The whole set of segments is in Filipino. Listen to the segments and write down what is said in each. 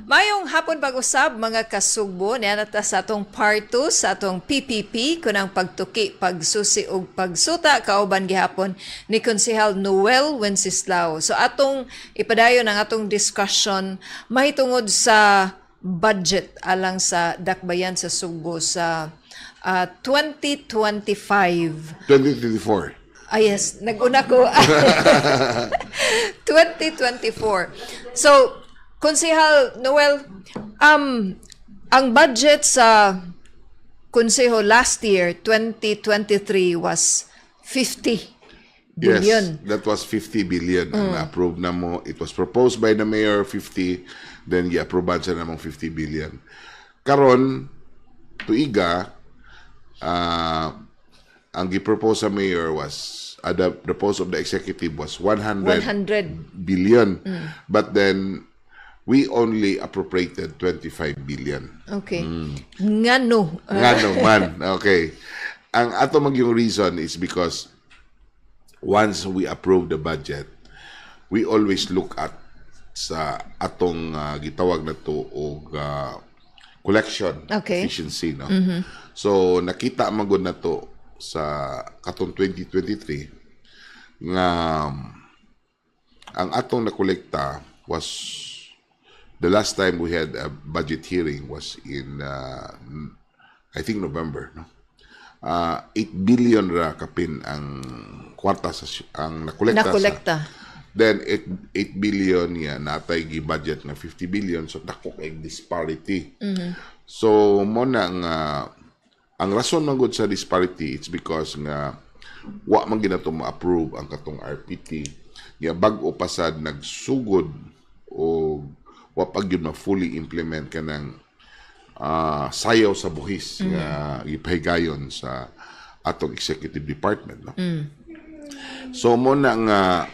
Mayong hapon pag-usab mga kasugbo niya nata sa atong part 2 sa atong PPP kunang pagtuki, pagsusi ug pagsuta kauban gihapon ni Konsehal Noel Wenceslao. So atong ipadayon ang atong discussion mahitungod sa budget alang sa dakbayan sa Sugbo sa 2025. 2024. Yes, nag-una ko. 2024. So, Konsehal Noel, ang budget sa Konseho last year, 2023, was 50 billion. Yes, that was 50 billion ang na-approve na mo. It was proposed by the mayor, 50, then i-approve siya namang 50 billion. Karon, tuiga, ang gi-propose sa mayor was, the proposal of the executive was 100 billion. But then, we only appropriated 25 billion. Okay. Ngano? Ngano man. Okay. Ang ato magyong reason is because once we approve the budget, we always look at sa atong gitawag na to og collection efficiency, no? So nakita magud na to sa katong 2023 nga ang atong nakolekta was the last time we had a budget hearing was in I think November, no? 8 billion ra kapin ang kwarta sa ang nakolekta. Then 8 billion ya natay gi-budget na 50 billion, so dako kay disparity. So mo na nga ang rason man gud sa disparity, it's because nga wa man ginato ma-approve ang katong RPT. Ya bag-o pasad nagsugod o wa pa gyud ma-fully implement kanang sayaw sa buhis nga gipahigayon sa atong executive department, no? So mo na nga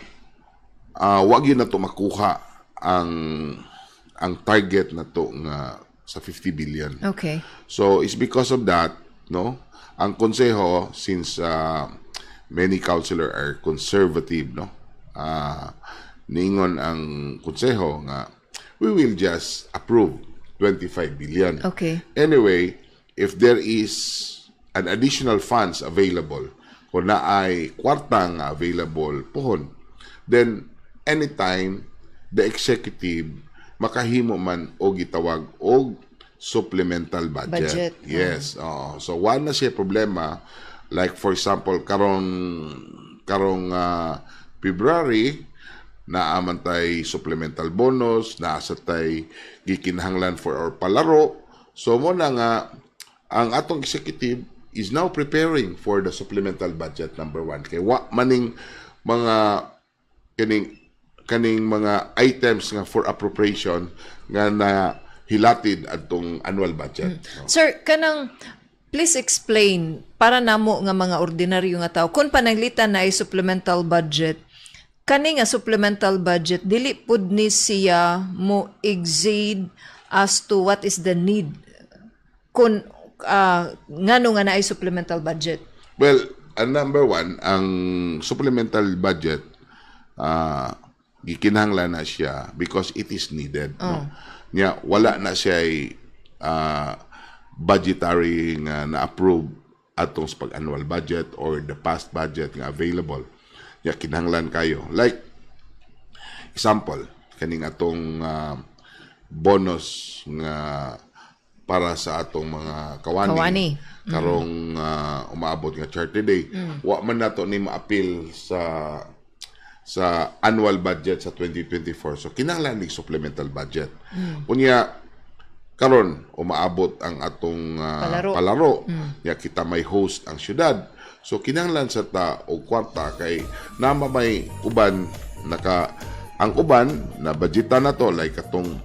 wa gyud na to makuha ang target na to nga sa 50 billion. Okay. So it's because of that, no? Ang konseho, since many councilor are conservative, no? Ningon ang konseho nga we will just approve 25 billion. Okay. Anyway, if there is an additional funds available, kung naay kwarta nga available pohon, then anytime the executive makahimo man o gitawag og supplemental budget. Yes. So one na siya problema, like for example karong February naaman tay supplemental bonus, naasa tay gikinahanglan for our palaro. So mo na nga ang atong executive is now preparing for the supplemental budget number 1. Kay wa maning mga kaning mga items nga for appropriation nga na hilatid adtong annual budget. No? Sir, please explain para namo nga mga ordinaryo nga tao kung pananglitan na ay supplemental budget. Kani nga supplemental budget, dili pud ni siya mo exceed as to what is the need kung ngano nga na ay supplemental budget. Well, number 1, ang supplemental budget, gikinahanglan na siya because it is needed. No? Nya, wala na siya budgetary nga na-approve atong pag-annual budget or the past budget nga available. Ya kinahanglan kayo. Like example, kaning atong bonus nga para sa atong mga kawani. Karong umaabot nga Charter Day. Wa man nato ni ma-appeal sa annual budget sa 2024. So kinahanglan ni supplemental budget. Unya karon umaabot ang atong palaro. Ya kita may host ang syudad. So kinahanglan sa ta og kwarta kay nama may uban ang uban na budgetan na to, like atong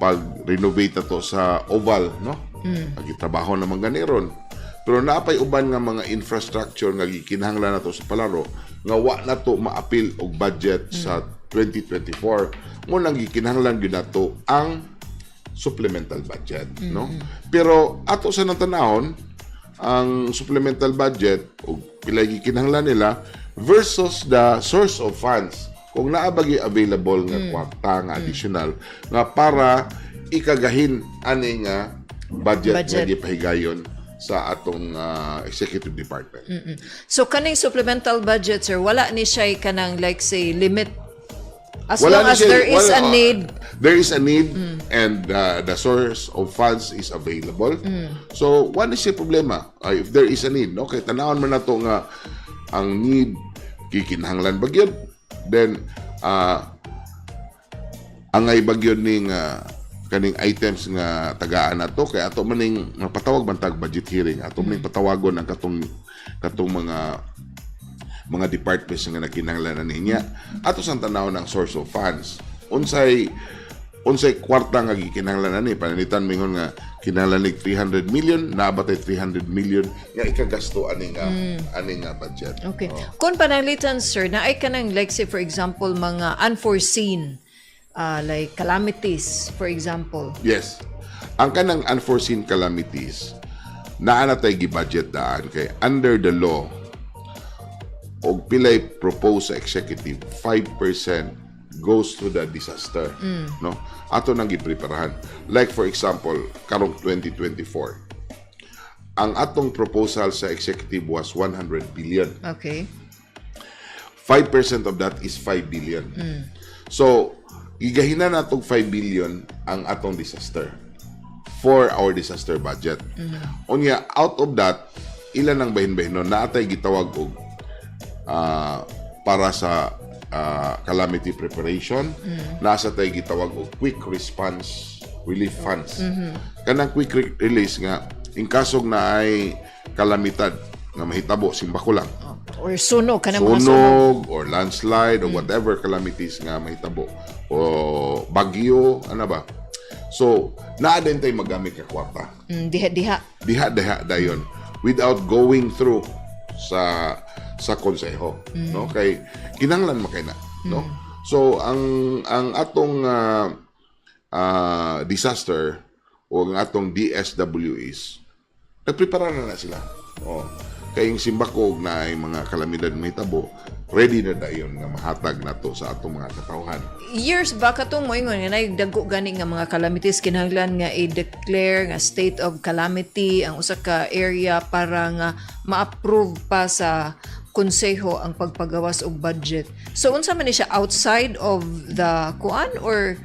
pag-renovate na to sa oval, no? Pagitrabaho naman ganiron. Pero naapay uban nga mga infrastructure nga gikinahanglan na to sa palaro nga wa na to ma-appeal og budget sa 2024. Mo nang gikinahanglan gyud nato ang supplemental budget, no? Pero ato sa natanahon ang supplemental budget o pilay gikinahanglan nila versus the source of funds kung naabagi available nga kwarta nga additional nga para ikagahin ani nga budget nga Budget. gipahigayon sa atong executive department. So kaning supplemental budget, sir, wala ni siya kanang like say limit as Wala long na as siya- there is wala, a need. There is a need and the source of funds is available. So, what is the problema? If there is a need, okay, tanawon man nato nga ang need kikinahanglan bagyod, then angay bagyod ning kaning items nga tagaan nato kay ato maning mapatawag bantag budget hearing, ato maning patawagon ang katong mga departments nga nakinahanglan niya ato sang tanaw ng source of funds unsay kwarta nga gikinahanglan ni panalitan mingon nga kinahanglan nig 300 million nabatay 300 million nga ikagasto aning budget. Okay. Kung pananglitan, sir, na ay kanang like say for example mga unforeseen like calamities, for example. Yes, ang kanang unforeseen calamities naa na tay gi-budget daan kay under the law og pilay propose sa executive 5% goes to the disaster, no, ato nang gipreparahan. Like for example karong 2024 ang atong proposal sa executive was 100 billion. Okay. 5% of that is 5 billion. So gigahinan natong 5 billion ang atong disaster for our disaster budget. Unya out of that ilan ang bahin-bahinon na atay gitawag og para sa calamity preparation, nasa tayo gitawag og quick response relief funds. Kanang quick release nga in kasog na ay kalamidad nga mahitabo simba ko lang, Or sunog, kanang mga sunog. sunog or landslide or whatever calamities nga mahitabo o bagyo ano ba, so naa din tayo magamit ka kwarta Diha-diha. diha dayon without going through sa konseho, no, kay kinahanglan makay na, no. So ang atong disaster o ang atong DSWs nagprepara na sila, kay yung simbakog na ay mga kalamidad mahitabo ready na dayon nga mahatag nato sa atong mga katawhan. Years back atong moingon nga nagdago gani nga mga calamities kinahanglan nga i-declare nga state of calamity ang usa ka area para nga ma-approve pa sa konseho ang pagpagawas og budget. So unsa man ni siya outside of the kuan or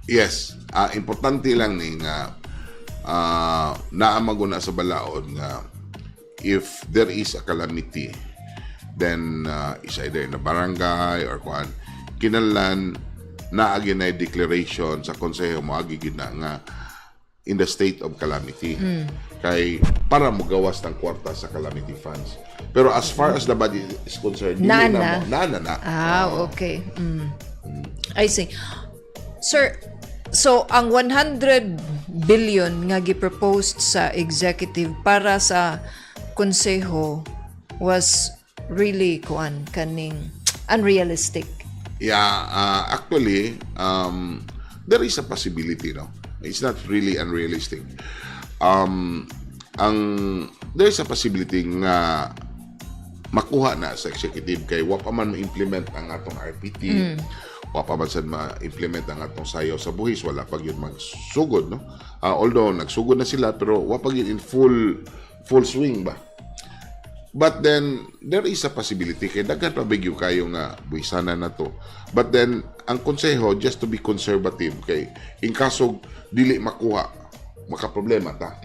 Yes, importante lang ni nga naamaguna sa balaod nga if there is a calamity then is either in the barangay or kuan kinahanglan naagi na declaration sa konseho mo agi gid na nga in the state of calamity kay para mogawas ng kwarta sa calamity funds. Pero as far as the budget is concerned, Nana. na. Okay. I see. Sir, so ang 100 billion nga gi-proposed sa executive para sa konseho was really kaning unrealistic. Yeah, actually, there is a possibility, no? It's not really unrealistic. There is a possibility nga makuha na sa executive kay wa pa man ma-implement ang atong RPT, wa pa man sad ma-implement ang atong sayaw sa buhis, wala pa gyud magsugod, no? Although nagsugod na sila pero wa pa gyud in full swing ba. But then there is a possibility kay daghan pa bigyo kayo nga buhisana na to. But then ang konseho just to be conservative kay in kasog dili makuha makaproblema ta.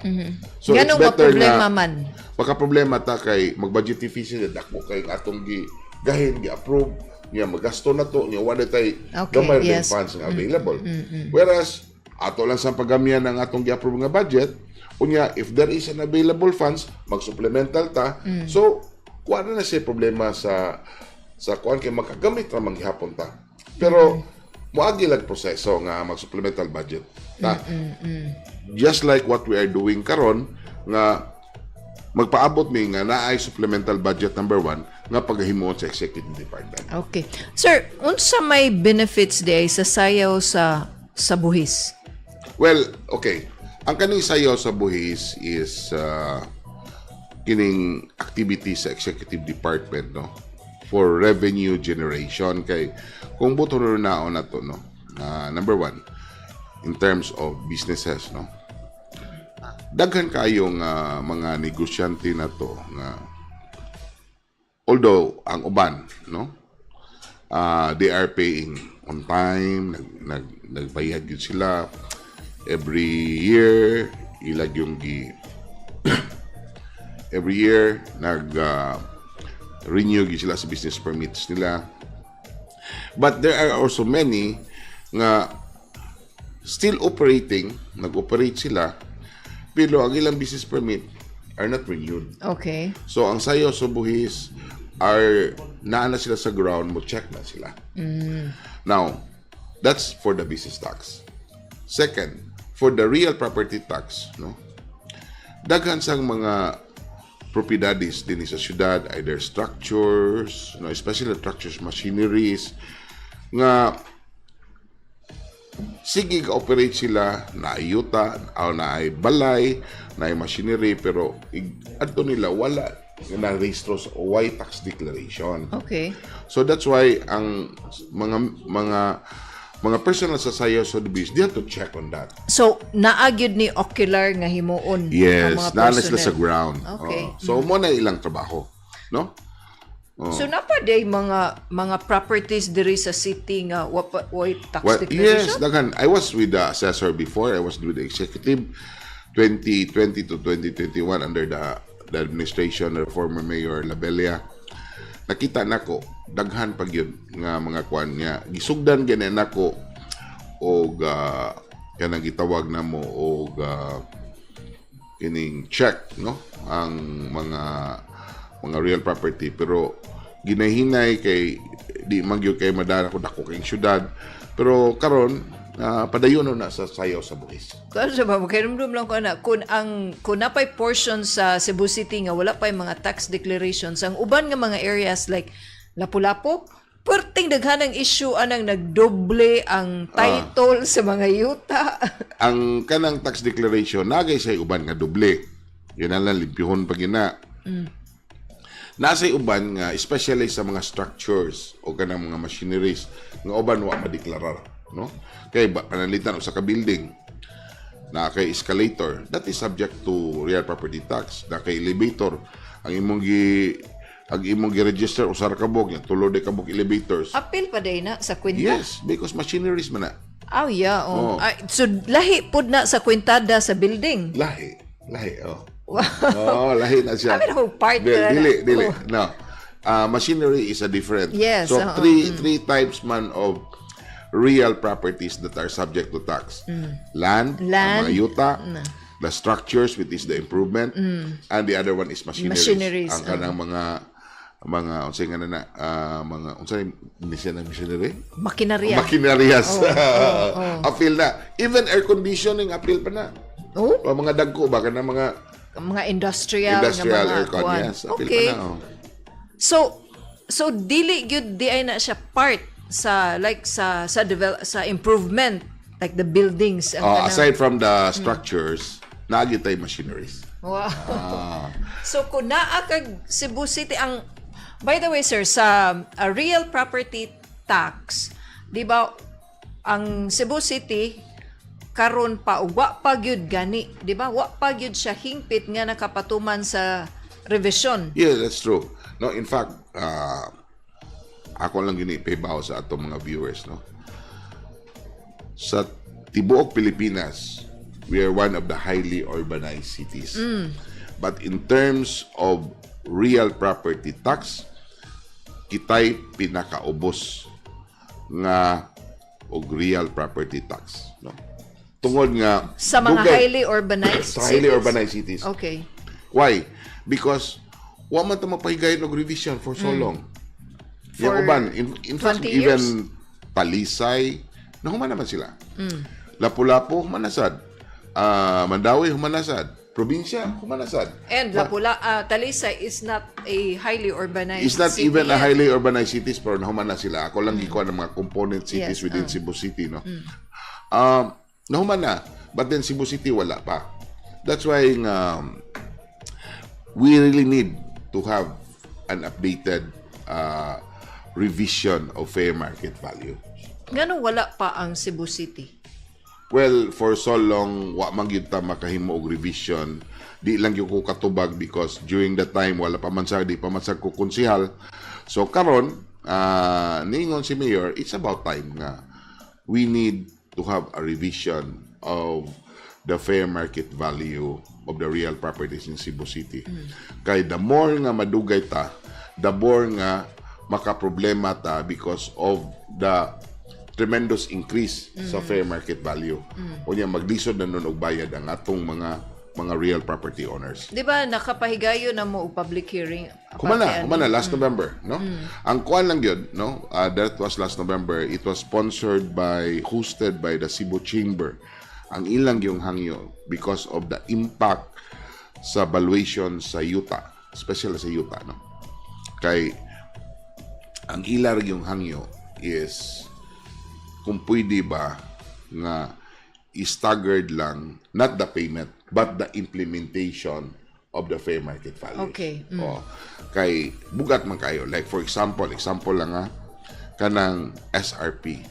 So Ganong it's better problema na man. makaproblema ta kay magbudget deficit dako kay atong gahin gi-approve niya magasto na to niya wala tay gamay yes. funds nga available. Whereas ato lang sa paggamyan ng atong gi-approve nga budget unya if there is an available funds mag-supplemental ta. So kuha na siya problema sa kuan kay makagamit ra man gihapon ta. Pero moagi lang proseso nga mag-supplemental budget ta. Just like what we are doing karon nga magpaabot mi nga naay supplemental budget number 1 nga paghimuon sa executive department. Okay. Sir, unsa may benefits di sa sayaw sa buhis? Well, okay. Ang kaning sayaw sa buhis is kining activity sa executive department, no, for revenue generation kay kung buto naon nato, no, number 1 in terms of businesses, no? Daghan kayong mga negosyante na to nga although ang uban, no? They are paying on time, nagbayad yun sila every year, ilag yung every year renew yun sila sa business permits nila. But there are also many nga still operating, nag-operate sila, pero ang ilang business permit are not renewed. Okay. So, ang sayo sa buhis are naana sila sa ground, mo check na sila. Now, that's for the business tax. Second, for the real property tax, no? Daghan sang mga propiedades din sa syudad, either structures, no, especially structures, machineries, nga sige ka-operate sila na ayuta o na ay balay, na ay machinery, pero adto nila wala na registro sa white tax declaration. Okay. So that's why ang mga personal sa sayo sa debis, they have to check on that. So, naagyod ni ocular nga himuon Yes, ang mga naala personnel. sila sa ground. Okay. So mo na ilang trabaho, no? So, napaday mga properties diri sa city nga way tax Well, declaration? yes, daghan. I was with the assessor before. I was with the executive 2020 to 2021 under the administration of former Mayor Labella. Nakita nako daghan pag yun nga mga kwan nga gisugdan ganin nako og kanang gitawag na mo og kining check, no, ang mga real property, pero ginahinay kay di magyud kay madara ko dako kay syudad, pero karon padayon na sa sayaw sa buhis. Kasi ba, makiramdam lang ko na, kung napay portion sa Cebu City nga wala pa'y mga tax declarations, ang uban nga mga areas like Lapu-Lapu, perting daghanang issue anang nagdoble ang title sa mga yuta. Ang kanang tax declaration, nagay sa uban nga doble. Yun lang, limpihon pag ina. Nasa uban nga, especially sa mga structures o kanang mga machineries, nga uban wa madeklarar, no? Kay panalitan sa ka-building na kay escalator, that is subject to real property tax. Na kay elevator, ang imong gi-register usar kabog, tulo de kabog elevators. Apil pa day na sa kwenta? Yes, because machineries man na. Oh, yeah. Oh. Ay, so, lahi pod na sa kwentada sa building? Lahi, oh. Wow. Lahi na siya. I mean, whole part Dili. No. Machinery is a different. Yes. So, three types man of real properties that are subject to tax. Land, ang mga yuta, the structures, which is the improvement, and the other one is machineries. Ang kanang mga unsay nga na mga unsay ni siya ng machinery? Makinarias. Apil na. Even air conditioning apil pa na. Oh? O mga dagko ba kana mga industrial nga mga aircon, yes, apil okay. pa na. So dili gyud di ay na siya part sa improvement, like the buildings aside from the structures, naagitay machineries. Wow. So kung naa kag Cebu City ang, by the way sir, sa real property tax, di ba ang Cebu City karon pa wa pa gyud gani, di ba? Wa pa gyud siya hingpit nga nakapatuman sa revision. Yeah, that's true. No, in fact, ako lang ginipibaw sa atong mga viewers, no. Sa tibuok Pilipinas, we are one of the highly urbanized cities. But in terms of real property tax, kita'y pinakaubos nga og real property tax, no. Tungod nga Sa mga highly urbanized sa highly urbanized cities. Okay. Why? Because wa man ta mapahigayon og revision for so long. For Yung uban, in fact, 20 years? even Talisay, nahuman naman sila. Lapu-Lapu, humanasad. Mandawi, humanasad. Probinsya, humanasad. And Talisay is not a highly urbanized It's not city even a yet. highly urbanized cities, pero nahuman na sila. Ako lang gikuha ng mga component cities Yes, within Cebu City, no? Nahuman na. But then Cebu City, wala pa. That's why we really need to have an updated revision of fair market value. Ngano wala pa ang Cebu City? Well, for so long, wa man gyud ta makahimo og revision. Di lang gyud ko katubag because during that time, wala pa man di pa man ko konsehal. So, karon, ningon si Mayor, it's about time nga we need to have a revision of the fair market value of the real properties in Cebu City. Kay the more nga madugay ta, the more nga makaproblema ta because of the tremendous increase sa fair market value. Unya maglisod na nun og bayad ang atong mga real property owners. Di ba nakapahigayo na mo og public hearing? Kumana last November, no? Ang kuan lang yun, no? That was last November. It was hosted by the Cebu Chamber. Ang ilang yung hangyo because of the impact sa valuation sa yuta, especially sa yuta, no? Kay ang ilar yung hangyo is kung pwede ba nga staggered lang, not the payment, but the implementation of the fair market value. Okay. Kay bugat man kayo. Like for example lang kanang SRP.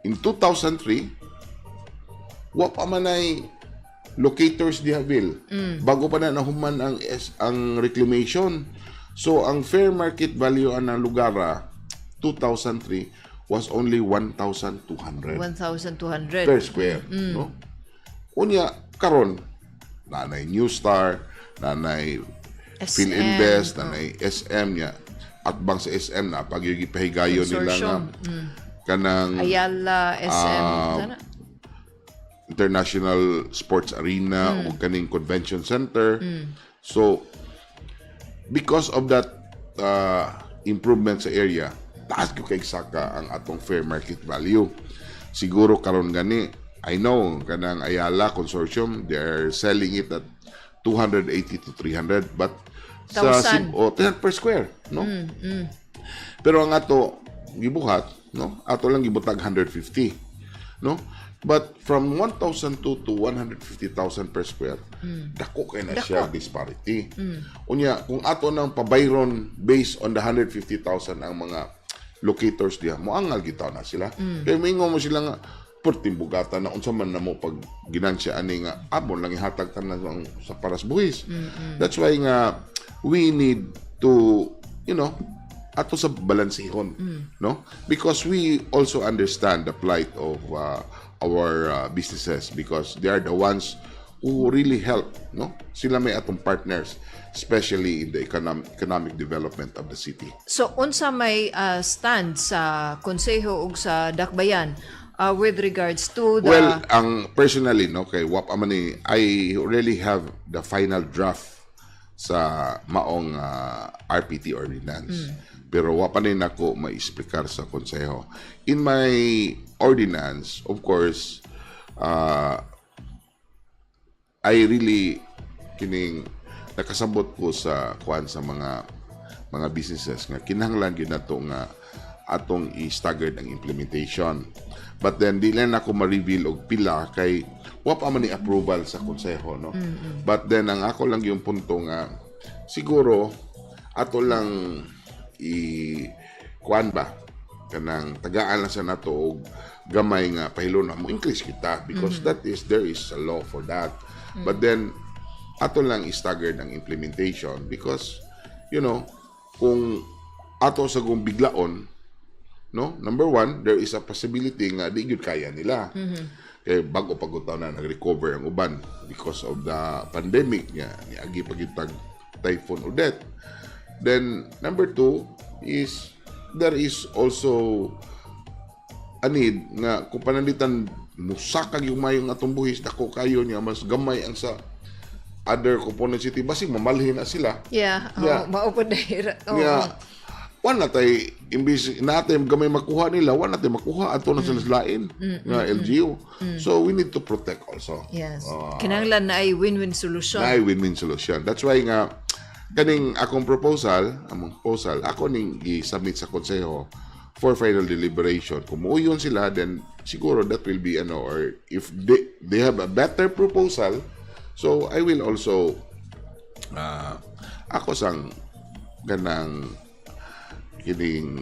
In 2003, wa pa man ay locators diha bill. Bago pa na nahuman ang reclamation. So ang fair market value anang lugar 2003 was only 1,200 per square, no? Unya karon nanay New Star, nanay PhilInvest, nanay SM nya at bang sa SM na pagigipahigayon nila nga kanang Ayala SM International Sports Arena o kaning convention center. So because of that improvement sa area, taas ko kay saka ang atong fair market value. Siguro karon gani, I know kanang Ayala Consortium, they're selling it at 280 to 300, but sa 10 per square, no? Pero ang ato gibuhat, no? Ato lang gibutag 150, no? But from 1,002 to 150,000 per square, dako kay na siya disparity. Unya, kung ato nang pabayron based on the 150,000 ang mga locators diha, moangal gitaw na sila. Kaya maingon mo sila nga, pertimbugatan na unsa man na mo pag ginansya ani nga amon lang ihatag tanan sa paras buhis. That's why nga we need to, ato sa balansihon, no? Because we also understand the plight of our businesses because they are the ones who really help, no? Sila may atong partners, especially in the economic development of the city. So unsa may stand sa konseho ug sa dakbayan with regards to the... Well, personally, no, kay Wap Amani, I really have the final draft sa maong RPT ordinance. Pero wapanin ako ma-explicar sa konseho. In my ordinance, of course, I really nakasabot ko sa mga businesses nga kinahanglan gyud nato nga atong i-staggered ang implementation. But then di lang ako ma-reveal og pila kay wa pa man ni approval sa konseho, no? But then ang ako lang yung punto nga siguro ato lang kuan ba kanang tagaan lang sa nato og gamay nga pahilo na mo increase kita because there is a law for that. But then ato lang i-staggered ang implementation because kung ato sa kung biglaon, no, number one, there is a possibility nga di gyud kaya nila. Kay bago pagutaw na nag-recover ang uban because of the pandemic nga niagi pagitag Typhoon Odette. Then number two is there is also a need nga kung pananditan musakag yung mayong atong buhis dako kayo niya mas gamay ang sa other component city basig mamalhin na sila. Maupod na hira. Wala tay imbis natin gamay makuha nila, wala natin makuha ato na sila lain nga LGU. So we need to protect also. Yes. Kinahanglan na ay win-win solution. That's why nga kaning akong proposal, ako ning i-submit sa konseho for final deliberation. Kung muuyon sila, then siguro that will be or if they have a better proposal, so I will also ako sang ganang kining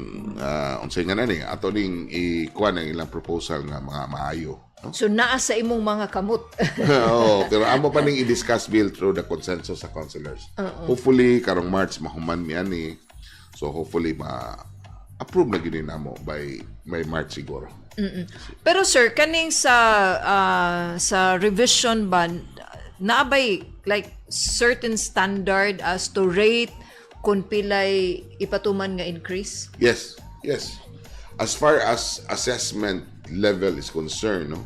unsay nga nani ato ning ikuan ang ilang proposal nga mga maayo So naa sa imong mga kamot. Oo, pero amo pa ning i-discuss bill through the consensus sa councilors. Hopefully karong March mahuman mi ani. So hopefully approve na gini namo by March siguro. Pero sir, kaning sa revision ba naabay like certain standard as to rate kung pilay ipatuman nga increase? Yes. As far as assessment level is concerned, no?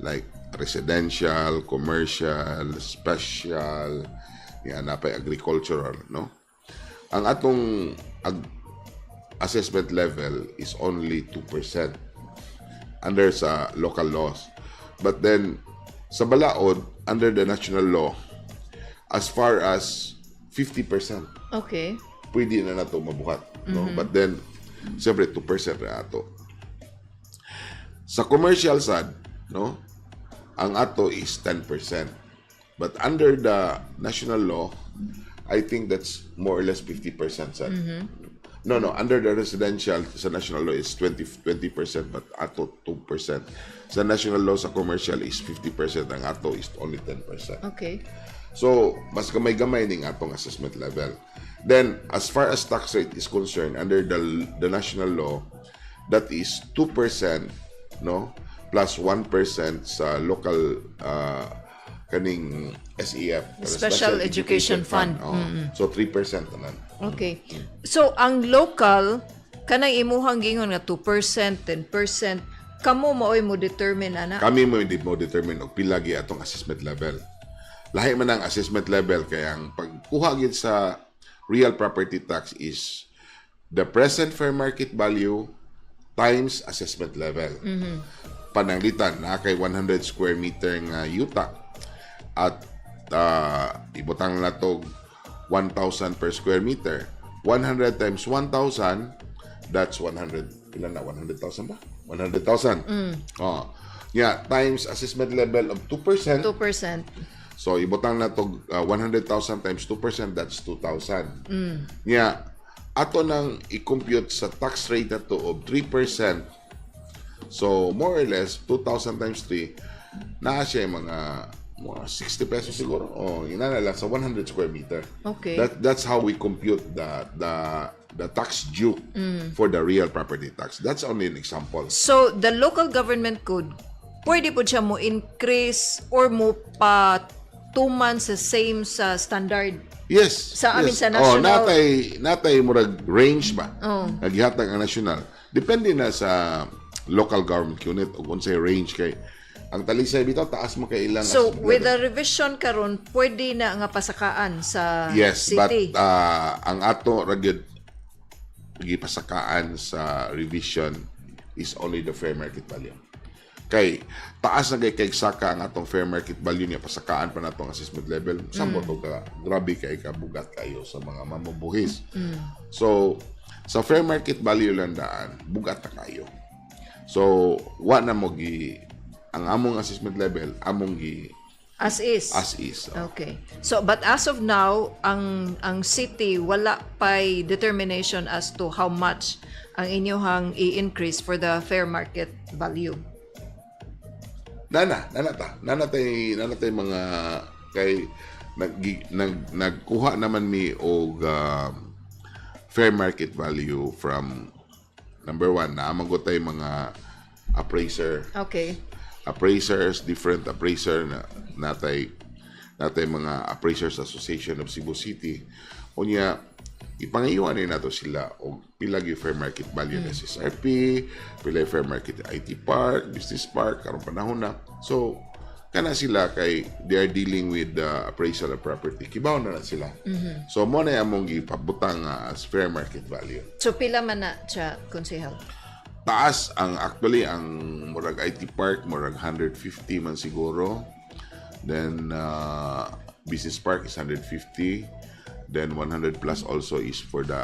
Like residential, commercial, special, yan napay agricultural, no? Ang atong assessment level is only 2% under sa local laws. But then sa balaod under the national law as far as 50%. Okay. Pwede na nato mabuhat, no? But then siyempre 2% na ato. Sa commercial side, no? Ang ato is 10%. But under the national law, I think that's more or less 50% sad. No, under the residential sa national law is 20%, but ato 2%. Sa national law sa commercial is 50%, ang ato is only 10%. Okay. So, mas gamay-gamay ning atong assessment level. Then, as far as tax rate is concerned, under the national law, that is 2%, no, plus 1% sa local kaning SEF, Special Education Fund. So 3% naman. Okay. So ang local kanang imuhang gingon nga 2%, 10%, kamo maoy mo determine ana. Kami mo determine og pila gi atong assessment level. Lahi man ang assessment level kaya ang pagkuha gid sa real property tax is the present fair market value times assessment level. Pananglitan na kay 100 square meter nga yuta at ibutang na to 1,000 per square meter. 100 times 1,000, that's 100. Ilan na? 100,000 ba? 100,000. Yeah, times assessment level of 2%. 2%. So, ibutang na to 100,000 times 2%, that's 2,000. Yeah, ato nang i-compute sa tax rate na to of 3%. So, more or less, 2,000 times 3, na siya mga 60 pesos siguro. Inalala sa 100 square meter. Okay. That's how we compute the tax due for the real property tax. That's only an example. So, the local government code, pwede po siya mo increase or mo patuman sa same sa standard? Yes. Sa amin sa national. Natay murag range ba? Naghihatag ang national. Depende na sa local government unit o kung sa range kay ang talisay bitaw taas mo kay ilang. So with the revision karon pwede na nga pasakaan sa but city. ang ato ragid gipasakaan sa revision is only the fair market value. Kay taas na kay saka ang atong fair market value niya pasakaan pa natong assessment level. Sampo to ka grabe kay kabugat kayo sa mga mamubuhis. So sa fair market value lang daan bugat na kayo. So wa na mo ang among assessment level among as is. Okay. So but as of now ang city wala pay determination as to how much ang inyohang i-increase for the fair market value. Nanatay mga kay nagkuha naman mi og fair market value from number 1 na amagotay mga appraiser. Okay. Appraisers, different appraiser natay mga Appraisers Association of Cebu City. Unya ipangayuan ni nato sila og pila gyud fair market value ng SSRP, pila fair market IT Park, Business Park karong panahon na. So kana sila kay they are dealing with the appraisal of property. Kibaw na sila. So mo na among gipabutang as fair market value. So pila man na siya konsehal? Taas ang actually ang murag IT Park murag 150 man siguro. Then Business Park is 150. Then 100 plus also is for the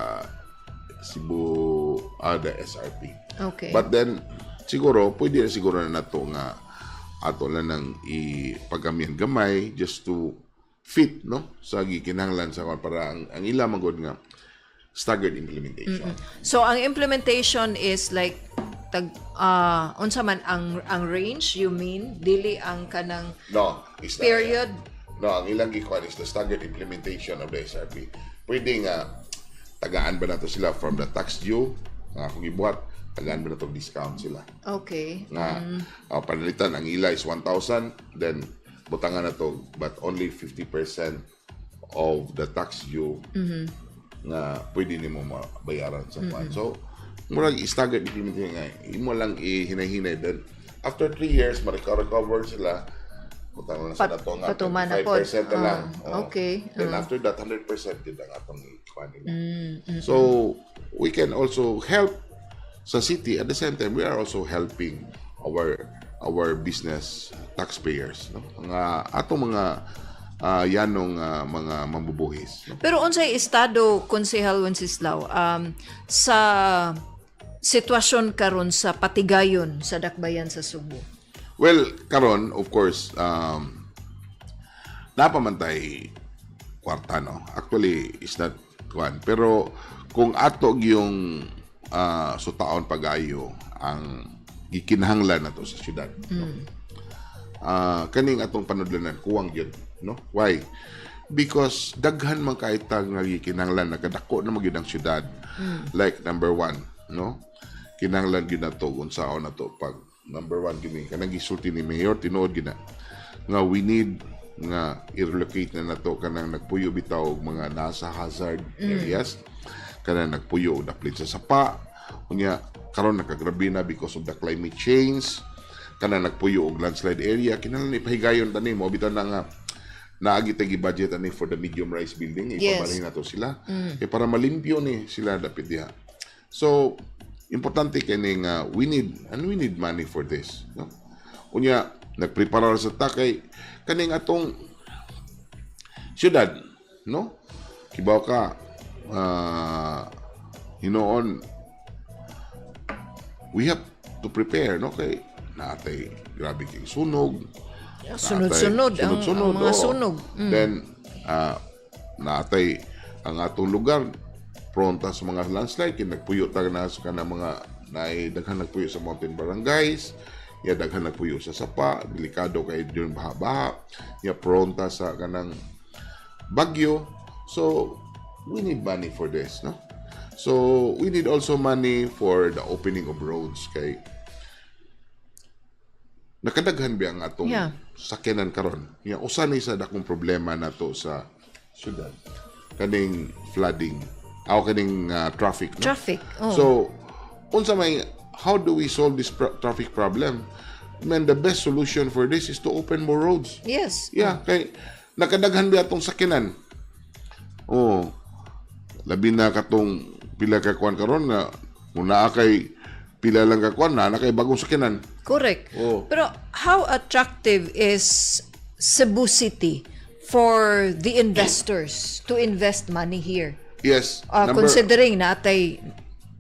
Cebu the SRP. Okay. But then siguro pwede na siguro na nato nga ato lang nang ipagamihan gamay just to fit no sa gikinahanglan sa para ang ila magod nga staggered implementation. So ang implementation is like unsa man ang range, you mean dili ang kanang No, is period? No, ang ilang gikuan is the staggered implementation of the SRP. Pwede nga tagaan ba nato sila from the tax due nga kung ibuhat tagaan ba nato discount sila Okay. nga panalitan ang ila is 1,000, then butangan na to but only 50% of the tax due nga pwede nimo mabayaran sa kwan. So murag staggered implementation nga imo lang ihinay-hinay, then after 3 years ma-recover sila butang na sa nato nga 5% na lang. Okay. Then after that 100% yun ang atong kwan nila. So we can also help sa city. At the same time, we are also helping our business taxpayers, no? Mga atong mga yanong mga mambubuhis, no? Pero unsay estado, Konsehal Wenceslao, sa sitwasyon karon sa patigayon sa dakbayan sa Cebu? Well, karon of course napamantay kwarta, no? Actually is not kwan, pero kung atog yung sutaon pagayo ang gikinahanglan nato sa syudad, no? Kaning atong panudlanan kuwang gyud, no? Why? Because daghan man kay tag nga gikinahanglan, nakadako na magyud ang syudad. Like number 1, no? Kinahanglan gyud nato unsaon nato pag number 1 gini kanang gisulti ni Mayor tinuod gina nga we need nga i-relocate na nato kanang nagpuyo bitaw og mga nasa hazard areas, kanang nagpuyo og daplit sa sapa unya karon nakagrabe na because of the climate change, kanang nagpuyo og landslide area, kinahanglan ipahigayon tani mo bitaw na nga naagi tagi budget ani for the medium rise building, ipabalhin nato sila para malimpyo ni sila dapit diha. So importante kini nga we need money for this, no? Unya nagprepare sa takay kaning atong syudad, no? Kibaw ka hinoon we have to prepare, no? Kay natay grabe kay sunog, Sunod-sunod ang mga sunog. Then natay ang atong lugar pronta sa mga landslide, kaya nagpuyo tayo na sa kanang mga daghan nagpuyo sa mountain barangays, ya daghan nagpuyo sa sapa, delikado kay yun baha-baha, ya pronta sa kanang bagyo. So we need money for this, no? So we need also money for the opening of roads, kay nakadaghan ba ang atong sakyanan karon. Ya usa ni sa dakong problema nato sa syudad kaning flooding, kaning traffic, no? Traffic. So unsa may how do we solve this traffic problem? Man, the best solution for this is to open more roads. Yes. Yeah, kay nakadaghan ba atong sakyanan. Labi na katong pila ka kuan karon nga muna kay pila lang ka kuan na kay bagong sakyanan. Correct. Pero how attractive is Cebu City for the investors to invest money here? Yes. Considering natay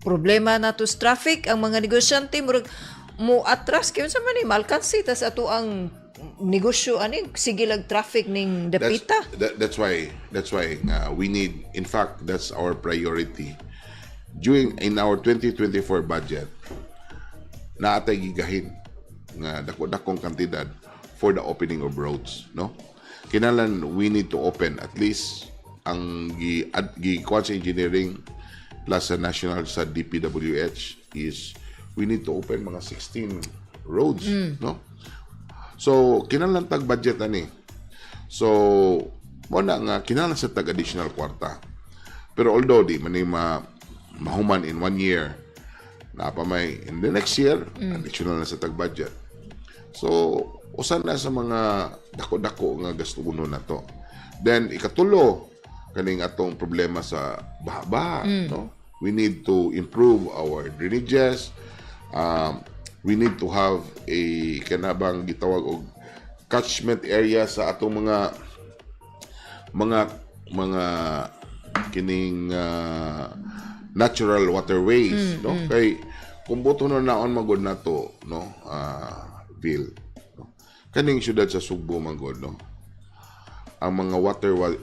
problema nato sa traffic, ang mga negosyante mo atras kay unsa man ni malkansi tas ato ang negosyo ani sige lag traffic ning dapita. That's why we need, in fact that's our priority in our 2024 budget, naatay gigahin nga dako-dakong kantidad for the opening of roads, no? Kinahanglan we need to open at least ang gi-kuan sa engineering plus sa national sa DPWH is we need to open mga 16 roads, no? So kinahanglan tag budget ani. So mo na nga kinahanglan sa tag additional kwarta. Pero although di man ni mahuman in 1 year, na pa may in the next year additional na sa tag budget. So usan na sa mga dako-dako nga gastuno na to. Then ikatulo kaning atong problema sa baha-baha, no? We need to improve our drainages. We need to have a kanabang gitawag og catchment area sa atong mga kining natural waterways, no? Kay kung buto na naon magod nato, no? Bill, no? Kaning syudad sa Cebu magod, no? Ang mga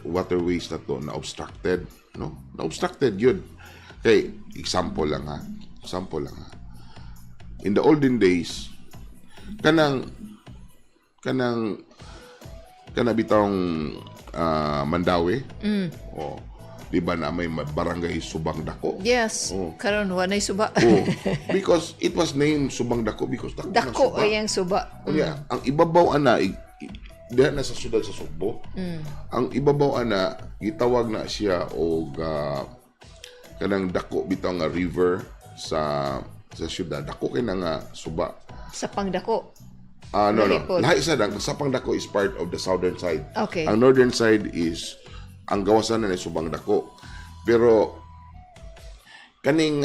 waterways na to na obstructed, no? Na obstructed yun. Kay example lang ha. in the olden days, kanang bitawng Mandawi. Oh, di ba na may barangay Subang Dako? Yes. Karon wanay suba. Because it was named Subang Dako because Dako ay ang suba. Ang ibabaw ana diha na sa siyudad sa Cebu. Ang ibabaw ana gitawag na siya og kanang dako bitaw nga river sa siyudad. Dako kay nga suba. Sa Pangdako. No. Lahi sa Sapang Dako is part of the southern side. Okay. Ang northern side is ang gawasan na ni Subang Dako. Pero kaning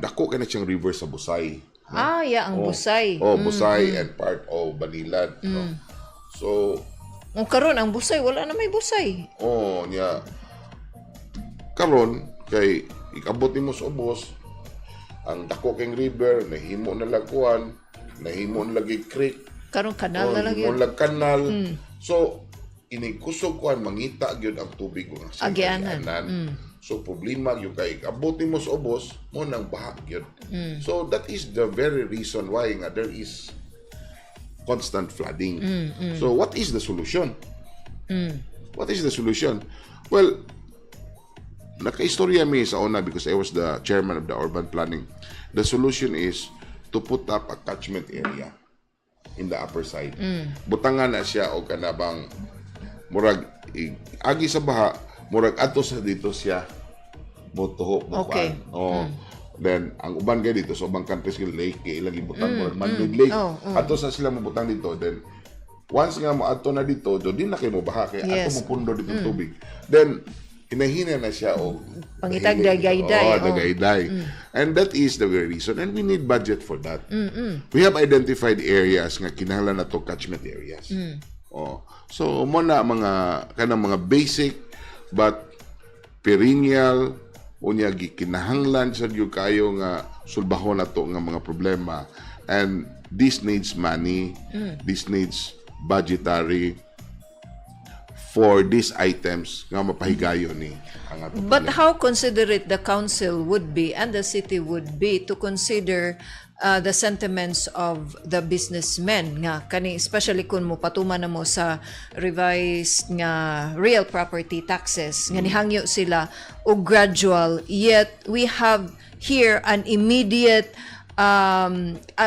dako kay na siyang river sa Busay. No? Ang Busay. Busay and part of Banilad. No? So, karon ang Busay wala na may Busay. Nya. Karon kay ikabot mo sa ubos ang dako kay river nahimo na laguan, nahimo na lagi creek. Karon kanal na lang yun. Kanal. So, inikusog kuan mangita gyud ang tubig ug sa agyanan. So problema gyud kay abot mo sa ubos mo nang baha gyud. So that is the very reason why nga there is constant flooding. So what is the solution? What is the solution? Well, nakaistorya mi sa una because I was the chairman of the urban planning. The solution is to put up a catchment area in the upper side. Butangan na siya o kanabang murag agi sa baha, murag ato sa dito siya botoho okay. Then ang uban kay dito sa ubang countries kay lake kay ilang ibutang murag man-made lake. Ato sa sila mabutang dito, then once nga mo ato na dito, do din na kay mo baha kay ato mo pundo dito tubig. Then hinahina na siya o pangitag dagayday. And that is the very reason, and we need budget for that. We have identified areas nga kinahanglan na to catchment areas. So mo na mga basic but perennial unya gikinahanglan sa gyud kayo nga sulbahon nato nga mga problema, and this needs money, this needs budgetary for these items nga mapahigayon ni ang ato. But how considerate the council would be and the city would be to consider the sentiments of the businessmen nga kani, especially kung mo patuman na mo sa revised nga real property taxes nga nihangyo sila o gradual, yet we have here an immediate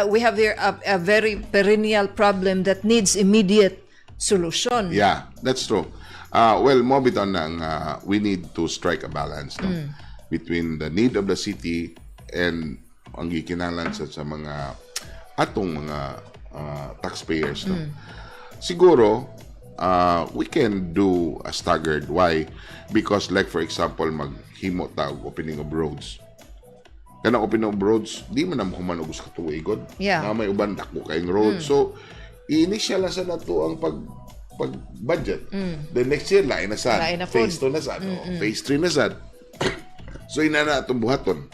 we have here a very perennial problem that needs immediate solution. Yeah, that's true. Well, mo bitaw nang we need to strike a balance between the need of the city and ang gikinahanglan sa mga atong mga taxpayers. Siguro we can do a staggered. Why? Because like for example, maghimo ta og opening of roads. Kanang opening of roads, di man na human og sa katuigod. Na may uban dako kayong road. So initial na sa nato ang pag-budget. The next year, lain na sad. Phase 2 na sad. Phase 3 na sad. So, ina na itong buhaton.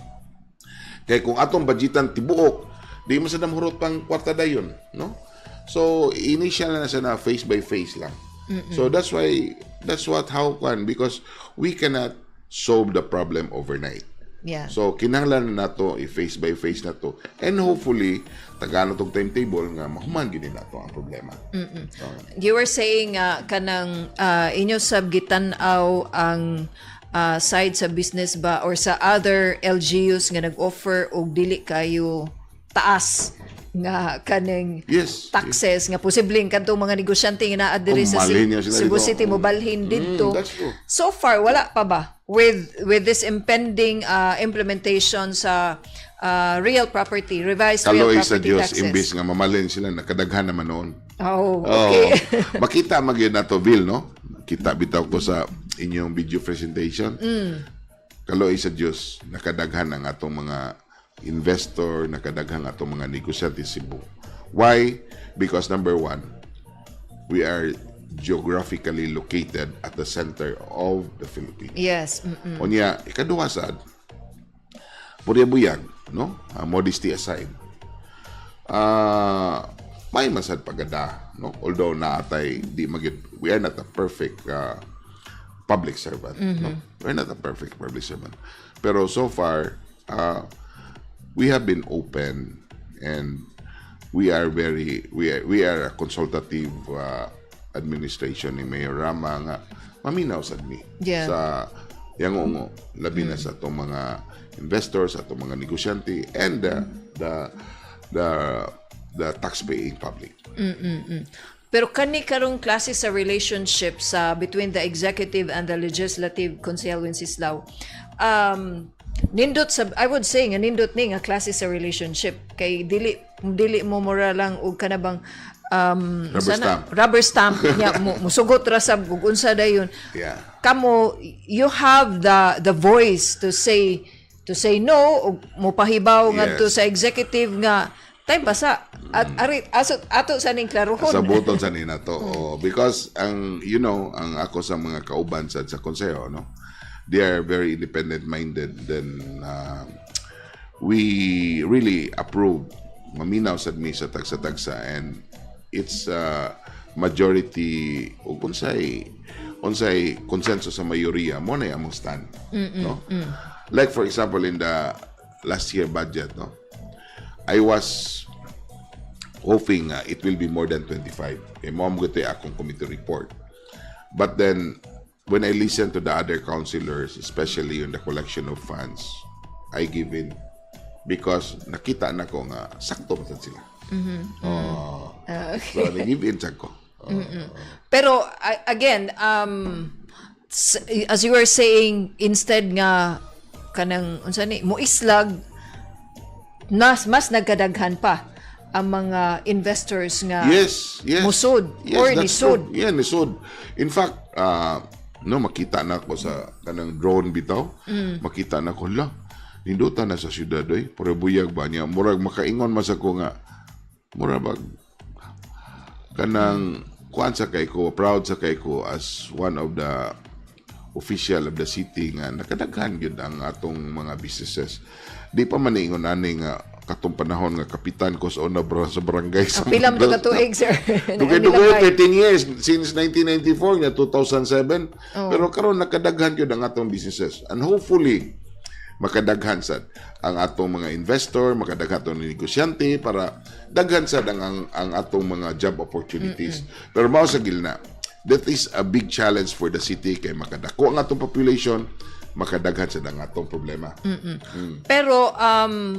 Kaya kung atong budgetan tibuok, di mo sa namhurot pang kwarta dayon. No? So, initial na sa na phase by phase lang. So, that's how can, because we cannot solve the problem overnight. Yeah. So kinahanglan na nato i-face by face na to, and hopefully tagano tong timetable nga mahuman gid nato ang problema. You were saying kanang inyo sabgitan-aw ang side sa business ba or sa other LGUs nga nag-offer og dili kayo taas nga kaning taxes nga posibleng kadtong mga negosyante nga naa diri sa Cebu City mobalhin didto. So far wala pa ba with this impending implementation sa real property, revised real property taxes? Imbis nga mamalin sila nakadaghan naman noon. Okay. Makita magyud nato Vil, no? Kita bitaw ko sa inyong video presentation. Kaloy sa Dios nakadaghan ang atong mga investor, nakadaghan atong mga negosyante Cebu. Why? Because number one, we are geographically located at the center of the Philippines. Yes. Onya, ikaduha sad, buyag, no? Modesty aside. May masad pagada, no? Although naatay di magid, we are not a perfect public servant, no? We're not a perfect public servant. Pero so far, we have been open and we are a consultative administration ni Mayor Rama nga maminaw sad mi sa yangongo labi na sa atong mga investors, atong mga negosyante, and the tax-paying public. Pero kani karong klase sa relationship sa between the executive and the legislative, Councilor Wenceslao, nindot sa, I would say nga nindot ni nga klase sa relationship kay dili mo mura lang og kanabang rubber stamp nya musugot ra sa ug unsa dayon. Kamo, you have the voice to say no o mopahibaw ngadto sa executive nga tay basa at ato sa ning klarohon sa buton sa ninato. Because ang ang ako sa mga kauban sa konseho, no, they are very independent minded, then we really approve maminaw sad mi sa tagsa and it's majority o unsay consensus sa mayoriya mo na among stand, no. Like for example in the last year budget, no, I was hoping it will be more than 25. Mo gute akong committee report. But then when I listen to the other councilors, especially on the collection of funds, I give in because nakita na ko nga sakto man sila. So I give in sa ko. Pero again, as you were saying, instead nga kanang unsa ni mo islag mas nagkadaghan pa ang mga investors nga musud or nisud. Nisud. In fact, makita na ko sa kanang drone bitaw, makita na ko la nindutan na sa syudad pero buyag ba niya murag makaingon mas ako nga murag kanang kuan sa kay ko, proud sa kay ko as one of the official of the city nga nakadaghan gyud ang atong mga businesses. Di pa man ingon ani nga katong panahon nga kapitan ko sa barangay sa pilam to katuig, sir. Dugay 13 years since 1994 nga 2007. Pero karon nakadaghan gyud ang atong businesses and hopefully makadaghan sad ang atong mga investor, makadaghan atong negosyante para daghan sad ang atong mga job opportunities. Pero mao sa gilna, that is a big challenge for the city kay makadako ang atong population, makadaghan sad ang atong problema. Pero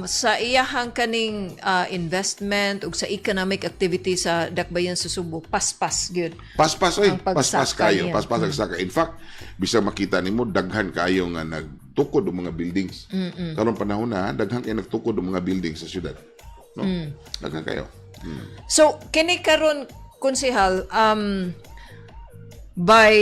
sa iyahang kaning investment ug sa economic activity sa dakbayan sa Cebu, paspas gyud. Paspas kayo. In fact, bisag makita nimo daghan kayo nga nagtukod og mga buildings. Karon panahon na daghan kay nagtukod og mga buildings sa syudad. No? Daghan kayo. So kini karon konsehal by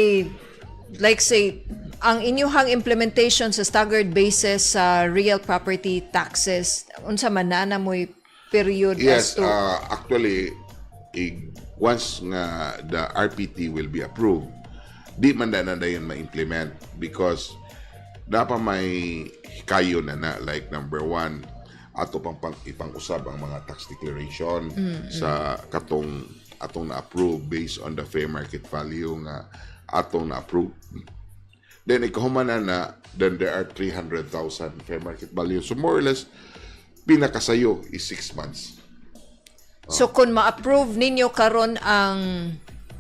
like say ang inyuhang implementation sa staggered basis sa real property taxes, unsa man na mo'y period as to... Actually, once nga the RPT will be approved, di man na yun ma-implement because dapat may hikayo na like number 1, ato pang ipang-usab ang mga tax declaration sa atong na-approve based on the fair market value nga atong na-approve. Then ikahuman na then there are 300,000 fair market value. So more or less, pinakasayo is 6 months. So kung ma-approve ninyo karon ang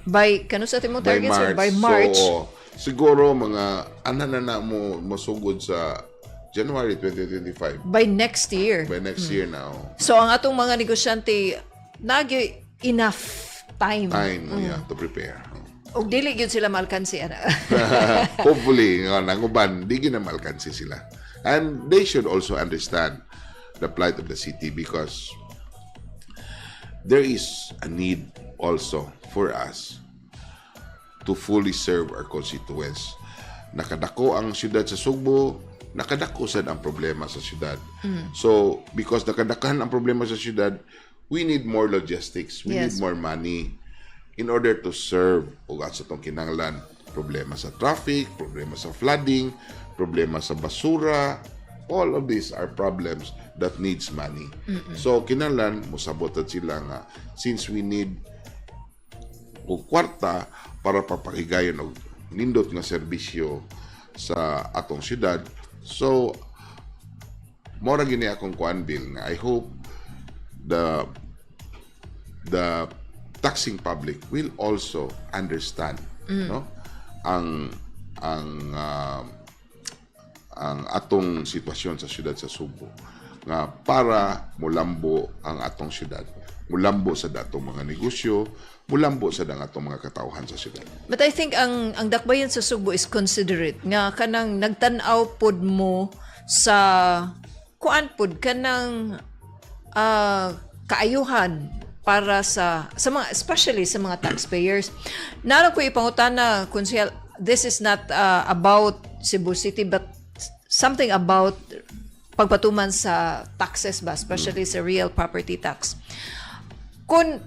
by kano sa timong target sir? By March. So siguro mga na mo masugod sa January 2025. By next year. By next year now. So ang atong mga negosyante nagyo enough time. To prepare. O dili gyud sila malkansi ana. Hopefully nanguban di gyud na malkansi sila. And they should also understand the plight of the city because there is a need also for us to fully serve our constituents. Nakadako ang syudad sa Cebu, nakadako sad ang problema sa syudad. So because nakadakan ang problema sa syudad, we need more logistics, we need more money in order to serve o sa itong kinahanglan. Problema sa traffic, problema sa flooding, problema sa basura, all of these are problems that needs money. So kinahanglan mosabotan sila nga since we need og kwarta para papahigayon og nindot nga serbisyo sa atong syudad. So mora gini akong kuan bill nga I hope the taxing public will also understand no ang atong sitwasyon sa siyudad sa Cebu nga para mulambo ang atong siyudad, mulambo sa datong mga negosyo, mulambo sa atong mga katawhan sa siyudad. But I think ang dakbayan sa Cebu is considerate nga kanang nagtan-aw pod mo sa kuan pod kanang kaayuhan para sa mga, especially sa mga taxpayers. Nalang ko ipangutana, Konsehal, this is not about Cebu City but something about pagpatuman sa taxes ba, especially sa real property tax. Kung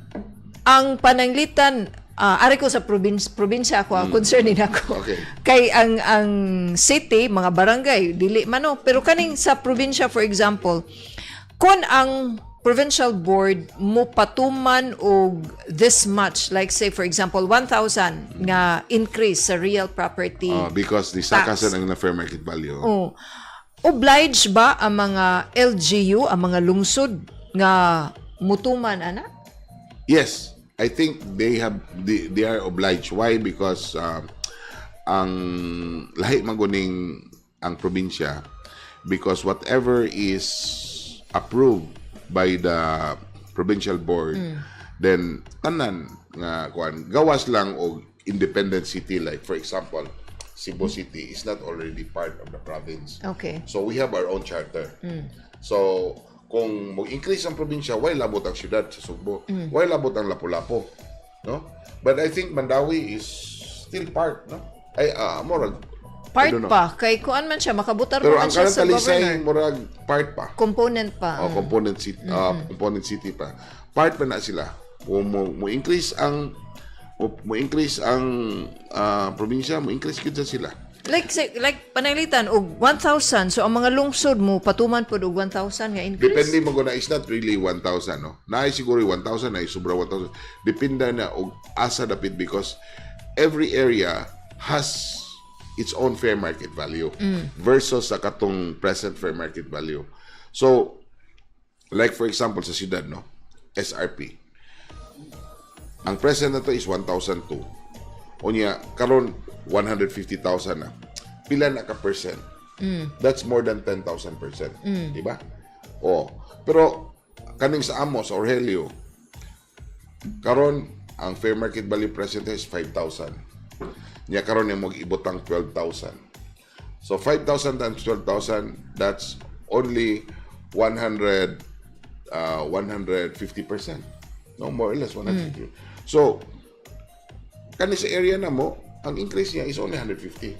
ang pananglitan, ari ko sa probinsya ako, concerning ako. Okay. Kay ang city, mga barangay, dili mano. Pero kaning sa probinsya, for example, kung ang provincial board mo patuman og this much, like say for example 1,000 nga increase sa real property because di sakasan ang na fair market value. Oblige ba ang mga LGU, ang mga lungsod nga mutuman ana? Yes, I think they are obliged. Why? Because ang lahi maguning ang probinsya, because whatever is approved by the provincial board, then tanan nga kuan gawas lang og independent city, like for example Cebu City is not already part of the province. Okay. So we have our own charter. So kung mag-increase ang probinsya, why labot ang siyudad sa Cebu? Why labot ang Lapu-Lapu? No? But I think Mandawi is still part, no? Ay moral Part pa. Kay kuan man siya, makabutar pero man siya sa Pero ang Talisay, governor. murag part pa. Component pa. Component city, component city pa. Part pa na sila. Kung mo increase ang probinsya, mo increase gid sila. Like pananglitan og 1,000, so ang mga lungsod mo patuman pod og 1,000 nga increase. Depende mo na, is not really 1,000, no. Naay siguro 1,000, naay sobra 1,000. Depende na og asa dapit, because every area has its own fair market value versus sa katong present fair market value. So, like for example sa siyudad, no, SRP. Ang present na to is 1,002. Unya, karon 150,000 na. Pila na ka percent? That's more than 10,000%. Diba? Pero kaning sa Amos or Helio, karon ang fair market value present is 5,000. Nya karon yung mag-ibotang 12,000. So 5,000 times 12,000, that's only 150%. No, more or less 150. So kani sa area na mo, ang increase niya is only 150.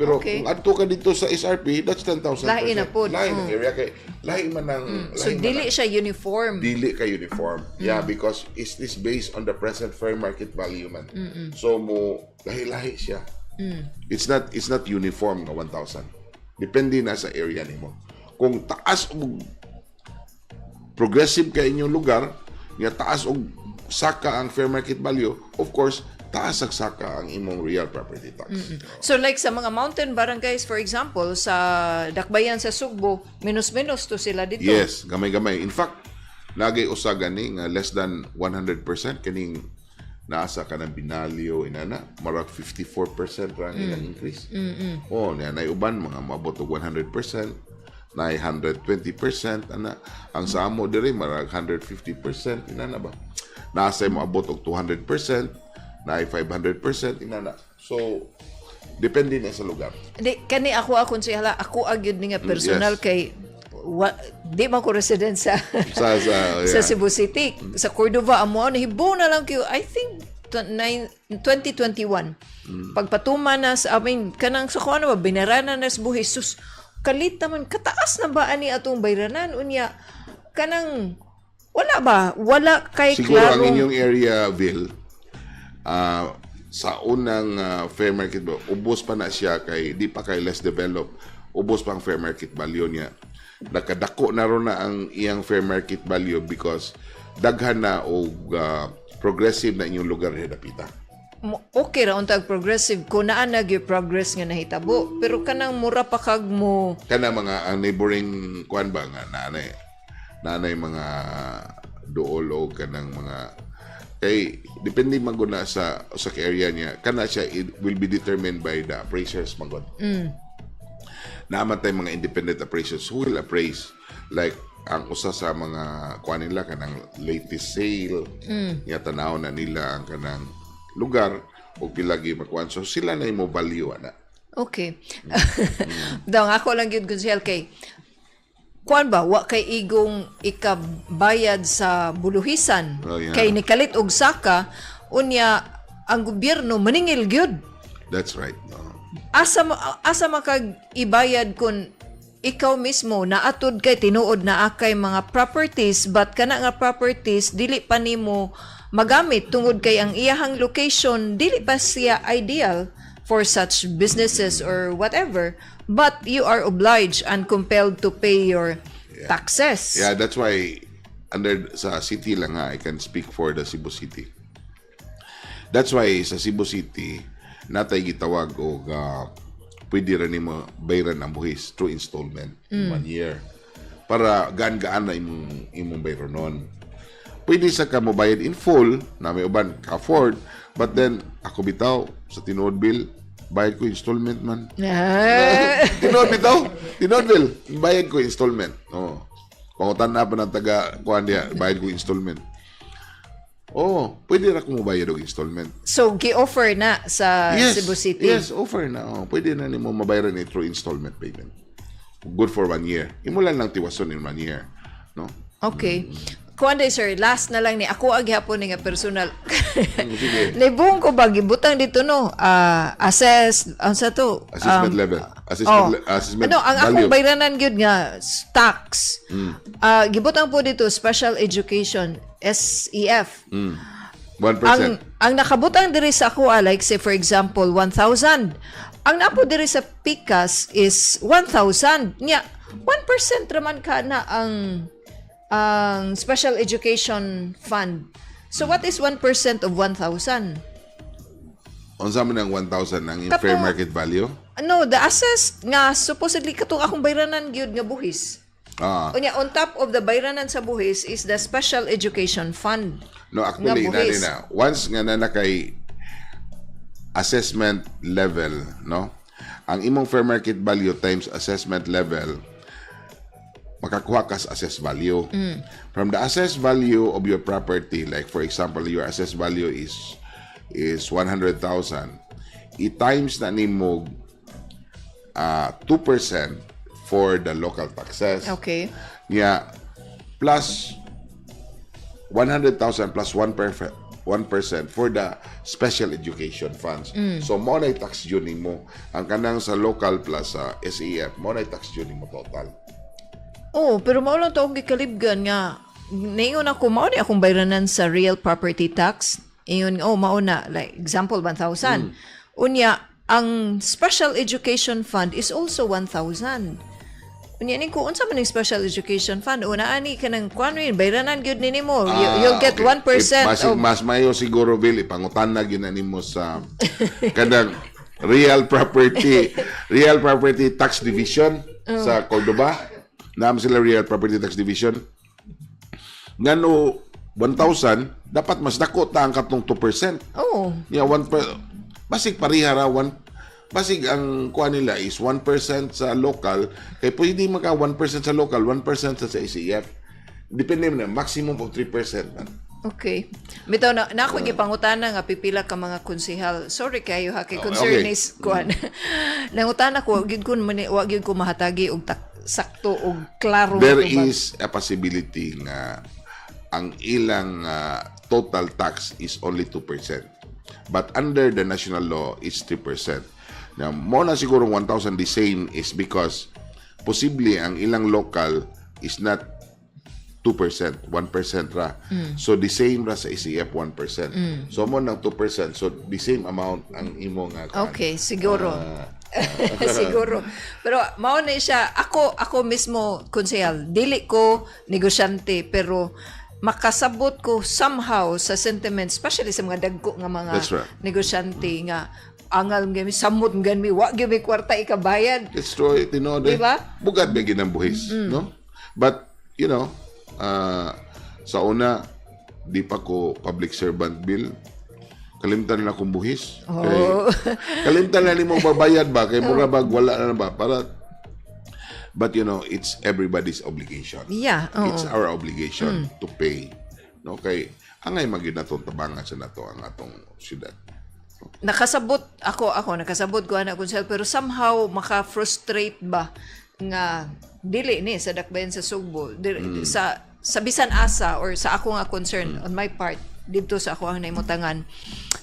Pero kung adto ka dito sa SRP, that's 10,000%. Lahi na po. Lahi ng area kay lahi man ng So dili siya uniform. Dili ka uniform. Yeah, because is this based on the present fair market value man. So mo lahi-lahi siya. It's not uniform nga 1,000. Depende na sa area nimo. Kung taas og progressive ka inyong lugar, nga taas og saka ang fair market value, of course, taas ang saka ang imong real property tax. So like sa mga mountain barangays, for example, sa dakbayan sa Cebu, minus-minus to sila dito. Yes, gamay-gamay. In fact, nagay usa gani nga less than 100% kaning naasa ka ng binalyo inana, marag 54% ra ang ilang increase. Nay uban mga maabot og 100%, nay 120% ana. Ang sa amo diri marag 150% inana ba. Naasa mo abot og 200%, nay 500% inana. So depende na sa lugar. Kani ako konsehala, ako agyud ni nga personal Yes. kay di man ko resident sa Yeah. sa Cebu City. Sa Cordova amo nahibaw na lang kayo, I think 2021. Pagpatuman na sa kanang sa kuno ba binaranan na sa buhi, sus kalita man kataas na ba ani atong bayranan unya kanang wala kay Siguro klaro. ang inyong area, Vil, sa unang fair market value, ubos pa na siya kay di pa kay less developed, ubos pa ang fair market value niya. Nakadako na ron na ang iyang fair market value because daghan na og progressive na inyong lugar dapita. Okay ra untag progressive ko naa gyud progress nga nahitabo, pero kanang mura pa kag mo Kana mga neighboring kuan ba nga nanay mga duol o kanang mga kay depende maguna sa area niya kana siya it will be determined by the appraisers magod. Naman tay mga independent appraisers who will appraise like ang usa sa mga kuan nila kanang latest sale niya tanaw na nila ang kanang lugar o pilagi makuan so sila na imo value ana. Okay. Daw ako lang gyud konsehal kay kuan ba wa kay igong ikabayad sa buluhisan kay nikalit og saka unya ang gobyerno maningil gyud. That's right. Asa makag ibayad kun ikaw mismo naatod kay tinuod na akay mga properties but kana nga properties dili pa nimo magamit tungod kay ang iyahang location dili pa siya ideal for such businesses or whatever, but you are obliged and compelled to pay your taxes. Yeah, that's why under sa city lang I can speak for the Cebu City. That's why sa Cebu City natay gitawag og pwede rin nimo bayaran ang buhis through installment 1 year para gaan-gaan na imong bayronon. Pwede sa ka mo bayad in full na may uban ka afford but then ako bitaw sa tinuod bill bayad ko installment man. Tinuod bill bayad ko installment. Pangutan na pa ng taga kuan dia bayad ko installment. Pwede ra ko mo bayad og installment. So gi-offer na sa Cebu City. Yes, offer na. Pwede na nimo mabayaran ni through installment payment. Good for 1 year. Imo lang tiwason in 1 year, no? Okay. Kuan sir, last na lang ni ako aghapon ni nga personal. Libong ko ba gibutang dito no? Assess sa to? Assessment level. Assessment ang value. akong bayranan gyud nga tax. Gibutang po dito special education SEF. 1%. Ang nakabutang diri sa ako like say for example 1,000. Ang napo diri sa PICAS is 1,000. Nya 1% raman ka na ang special education fund. So what is 1% of 1,000? Unsa man ang 1,000 ang fair market value? No, the assessed nga supposedly katong akong bayranan gyud nga buhis. Unya on top of the bayranan sa buhis is the special education fund. No, actually na once nga na kay assessment level, no? Ang imong fair market value times assessment level makakuha ka sa assessed value. From the assessed value of your property, like for example, your assessed value is 100,000. I-times na nimo 2% for the local taxes. Okay. Yeah, plus 100,000 plus 1% for the special education funds. So mo na tax yun nimo ang kanang sa local plus sa SEF, mo na tax yun nimo total. Pero maulang to gikalibgan nga naingon ako mao ni akong bayranan sa real property tax. Ingon mauna like example 1,000. Unya ang special education fund is also 1,000. Unya ni ko unsa man ang special education fund una ani kanang kuan rin bayranan gyud nimo. You'll get 1% of mas mayo siguro Bill ipangutan na gyud nimo sa kanang real property tax division sa Cordoba. Naam sila real property tax division. Ngano 1,000 dapat mas dako ta ang katong 2%. Yeah, 1%. Basig pareha ra basig ang kuha nila is 1% sa local kay pwede maka 1% sa local, 1% sa SEF. Depende na maximum of 3% man. Okay. Bitaw na ako gipangutana nga pipila ka mga konsehal. Sorry kayo ha kay concern is kuan. Nangutana ko gid kun wa gid ko mahatagi og sakto og klaro. There is a possibility nga ang ilang total tax is only 2%. But under the national law, it's 3%. Now, mo na siguro 1,000 the same is because possibly ang ilang local is not 2%, 1% ra. So, the same ra sa ECF, 1%. So, mo ng 2%. So, the same amount ang imong... okay, siguro. Siguro. Pero, mao na siya, ako mismo, konsehal, dili ko negosyante, pero makasabot ko somehow sa sentiments, especially sa mga dagko nga mga negosyante nga angal gami samot gami wa gyud kwarta ikabayad. It's true, diba? Bugat ba ginang buhis, no? But you know, Sa una, di pa ko public servant bill. Kalimtan na akong buhis. Kalimtan na ni mong babayad ba? Kay mura bag, wala na ba? But it's everybody's obligation. Yeah. It's our obligation to pay. No? Kay, angay maging natong tabangan sa nato ang atong syudad. Nakasabot ko anak konsel, pero somehow maka-frustrate ba nga dili ni sa dakbayan sa Sugbo sa bisan asa or sa ako nga concern on my part dito sa ako ang naimutangan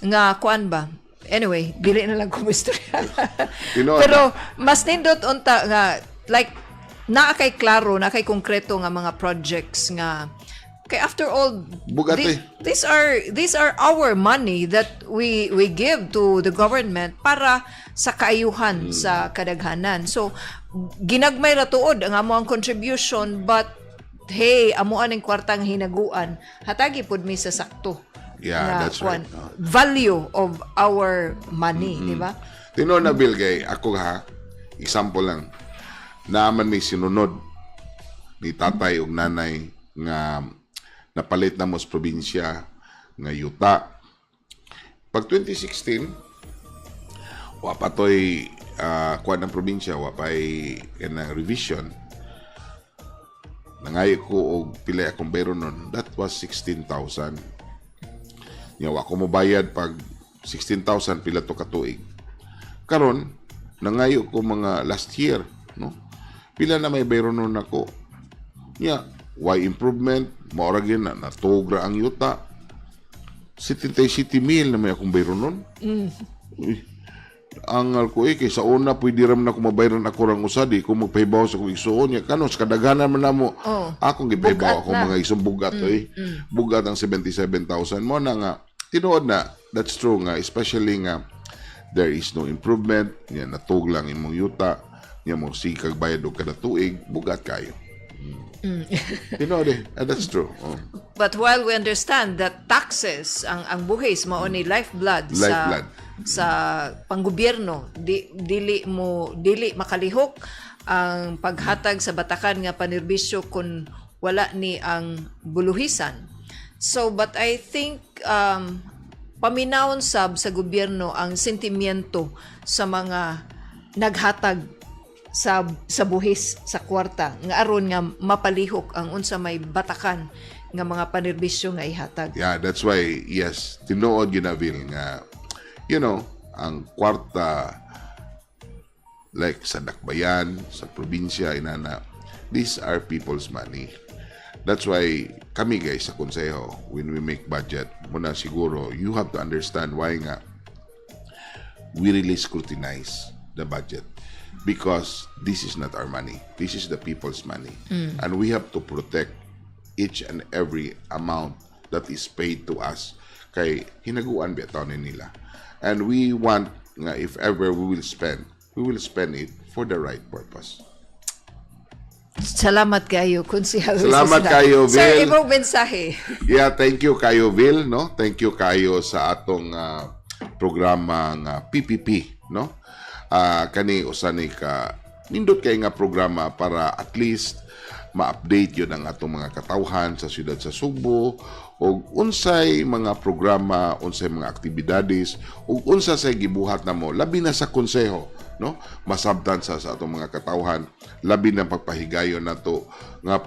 nga kuan ba, anyway dili na lang kumistorya. Pero mas nindot unta nga like naa kay klaro, na kay konkreto nga mga projects nga kay after all, these are our money that we give to the government para sa kaayuhan sa kadaghanan. So ginagmay ra tuod ang amo ang contribution, but hey, amo aning kwartang hinaguan hatagi pud mi sa sakto. Yeah, that's right. Value of our money, di ba? Tinuod na Bill kay ako example lang. Naaman may sinunod ni tatay ug nanay nga napalit na mo sa probinsya nga yuta. Pag 2016, wapatoy kuan ng probinsya, wapay kanang revision. Nangayo ko og pila akong bayro nun. That was 16,000. Yawa ko mo bayad pag 16,000 pila to katuig. Karon nangayo ko mga last year, no? Pila na may bayro nun ako. Why improvement? Maura gin na natugra ang yuta. 70,000 na may akong bayro nun. Angal ko kay sa una pwede ram na ko mabayran ako rang usadi kung magpahibaw sa kong igsuon niya kanos kadaghanan man namo akong gipahibaw ako mga isang bugat bugat ang 77,000 mo na nga tinuod na. That's true nga, especially nga there is no improvement niya, natug lang imong yuta niya mo sikag bayad og kada tuig, bugat kayo. That's true. But while we understand that taxes ang buhis mao ni lifeblood sa panggobyerno, dili makalihok ang paghatag sa batakan nga panirbisyo kung wala ni ang buluhisan. So but I think paminawon sab sa gobyerno ang sentimiento sa mga naghatag sa buhis sa kwarta nga aron nga mapalihok ang unsa may batakan nga mga panirbisyo nga ihatag. Yeah, that's why yes, tinuod ginavil nga ang kwarta like sa dakbayan, sa probinsya inana, these are people's money. That's why kami guys sa konseho, when we make budget, muna siguro you have to understand why nga we really scrutinize the budget. Because this is not our money. This is the people's money. And we have to protect each and every amount that is paid to us. Kay hinaguan bitaw nila. And we want nga if ever we will spend it for the right purpose. Salamat kayo, Konsehal. Salamat kayo, Vil. Sir, imong mensahe. Yeah, thank you kayo, Vil, no? Thank you kayo sa atong programa nga PPP, no? Kani usani ka nindot kay nga programa para at least ma-update yun ang atong mga katawhan sa siyudad sa Cebu o unsay mga programa, unsay mga aktibidades o unsa say gibuhat na mo labi na sa konseho, no? Masabtan sa atong mga katawhan, labi na pagpahigayon nato nga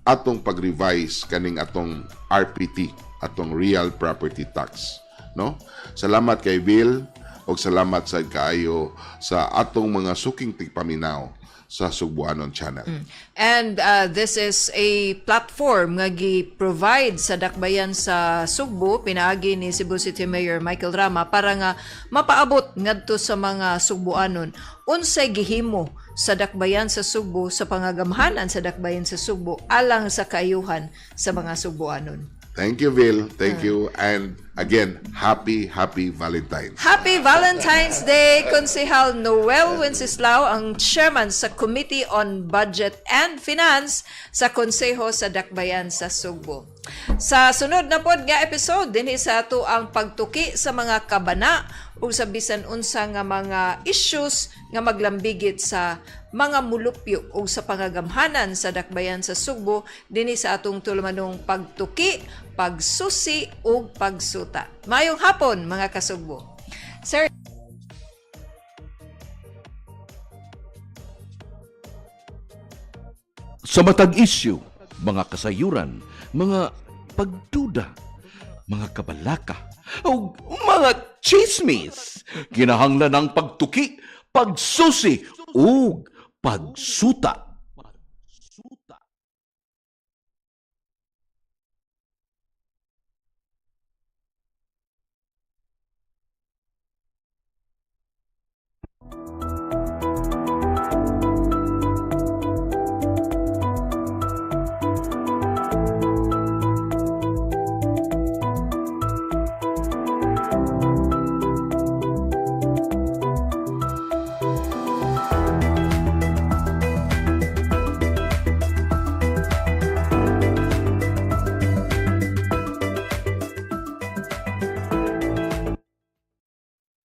atong pag-revise kaning atong RPT, atong Real Property Tax, no? Salamat kay Vil. Og salamat sa kaayo sa atong mga suking tigpaminaw sa Sugbuanon Channel. And this is a platform nga gi-provide sa dakbayan sa Sugbo, pinaagi ni Cebu City Mayor Michael Rama para nga mapaabot ngadto sa mga Sugbuanon unsay gihimo sa dakbayan sa Sugbo, sa pangagamhanan sa dakbayan sa Sugbo alang sa kaayuhan sa mga Sugbuanon. Thank you, Vil. Thank you. And Again, happy Valentine's. Happy Valentine's Day, Konsehal Noel Wenceslao, ang chairman sa Committee on Budget and Finance sa Konseho sa Dakbayan sa Cebu. Sa sunod na pod nga episode, dinhi sa ato ang pagtuki sa mga kabana o sa bisan unsa nga mga issues nga maglambigit sa mga mulupyo o sa pangagamhanan sa Dakbayan sa Cebu dinhi sa atong tulumanong pagtuki, pagsusi ug pagsuta. Mayong hapon mga kasugbo. Sir, sa matag issue, mga kasayuran, mga pagduda, mga kabalaka, o mga chismis, kinahanglan ng pagtuki, pagsusi, ug pagsuta.